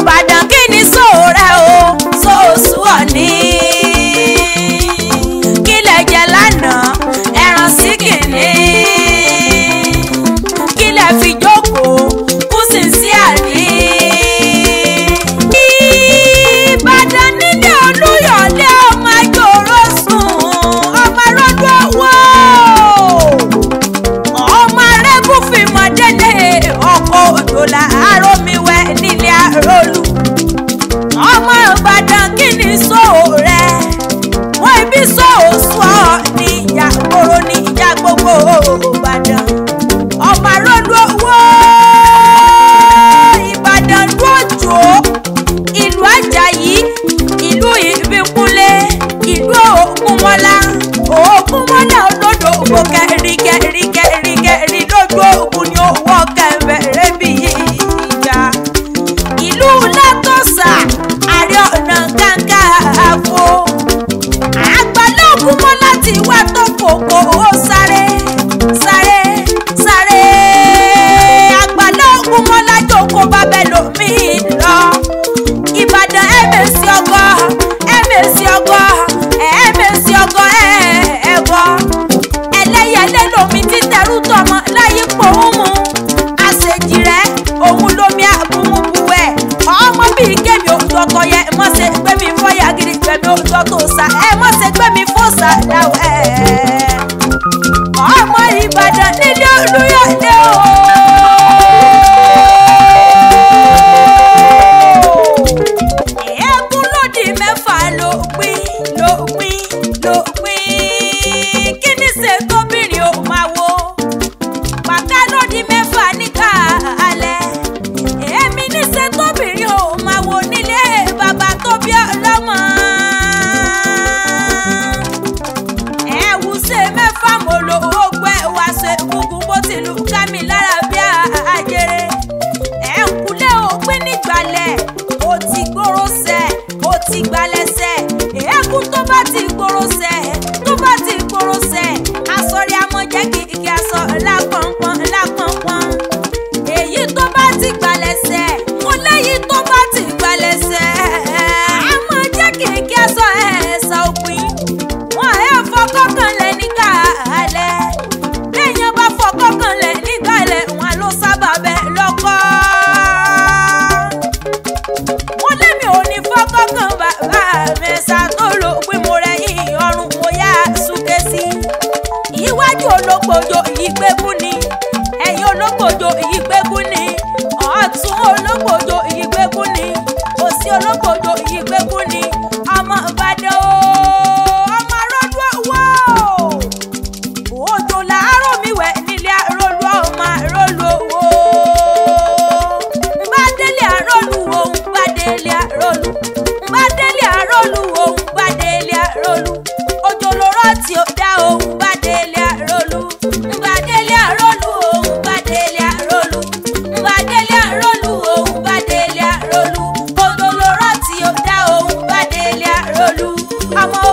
Ìbàdàn kí ni sóòrẹ́ o sóòsù ọ̀ní kílẹ̀ jẹ lánàá ẹran sí kìnní kílẹ̀ fi jókòó kú sì sí àní. Ìbàdàn nílé Olúyọ̀lé ọmọ àjòrò sùn ọmọ rọ́dún owó ọmọ arẹ́gùn fìmọ̀ délé ọkọ̀ òjòlá arómiwẹ́ nílé Arólú. Ọmọ Ìbàdàn kí ni sóòrẹ́ wọ́n ibi sóòsù ọ̀ ní ìyá gbòòrò ní ìyá gbogbo Ìbàdàn ọmọ Arólú owó Ìbàdàn lójó ìlú Àjàyí ìlú Ìbíkúnlé ìlú Ògúnmọ́lá olódò ògbó kẹríkẹrí lójú ògùn ni owó kẹfẹrẹ bí ìjà ìlú Látọ̀sà Ààrẹ Ọ̀nà Kakanfò Àgbàlá Ògúnmọ́lá ti wá tó kòkó ó sáré Àgbàlá Ògúnmọ́lá jókòó bábẹ́ lómi lọ Ìbàdàn ẹ̀mẹ̀sì ọgọ́ ẹ̀gọ́ ẹlẹ́yẹlé lomi títẹrú tọmọ láyé pòun mu àṣejì rẹ̀ òun lomi àbúmúbuwẹ̀ ọmọ bíi kémi òjọkọ yẹ mọ̀ ṣe gbé mi fọ́yà gidi gbẹ̀mí òjọ tó sà mọ̀ ṣe gbé mi fọ́sà láwẹ̀ ọmọ Ìbàdàn nílé Olúyọ̀lé o. Ẹ̀ẹ́kún lòdì mẹ́fà ló pín kí ni ṣe tóbìnrin ò máa wo pàtà lòdì mẹ́fà níkà alẹ́ èmi ní ṣe tóbìnrin ò máa wo nílé bàbá tó bí ọlọ́mọ ẹ̀wù ṣe mẹ́fà mo lo ogbẹ́ wá ṣe gungun bó ti lù ká mi lára bí àjèrè ẹ̀kúlé òpin nígbàlẹ̀ ó ti gbóró sẹ̀ ó ti gbalẹ̀sẹ̀ ẹ̀kún tó bá ti gbóró sẹ̀ asọ̀rí amọ̀jẹ́ kìkì aṣọ lápọ̀npọ̀n èyí tó bá ti gbalẹ̀sẹ̀ mo léyìí tó bá ti gbalẹ̀sẹ̀ amọ̀jẹ́ kìkì aṣọ ẹ̀ẹ́sà òpin wọn ẹ̀ fọkọ́kànlẹ̀ nígbà alẹ́ lẹ́yìn bá fọkọ́kànlẹ̀ nígbà alẹ́ wọn ló sábà bẹ́ lọ́kọ́ wọn lẹ́mi ò ní fọkọ́kàn bàbá mẹ́sà tó lò pé mo rẹ̀ yín ọrùn mo yá súnkẹ́ sí iwájú ológbòjò ìgbégún ni ẹ̀yìn ológbòjò ìgbégún ni ọ̀tún ológbòjò ìgbégún ni òsì ológbòjò ìgbégún ni ọmọ Ìbàdàn o ọmọ Arólú owó òjò làárọ̀ mi wẹ̀ nílé Arólú ọmọ Arólú owó bá délé Arólú òun bá délé Arólú bá délé Arólú òun bá délé Arólú òjò lóró tí ó dá òun bá délé Arólú bá délé Arólú òun bá délé Arólú bá délé Arólú òun bá délé Arólú òjò lóró tí ó dá òun bá délé Arólú ọmọ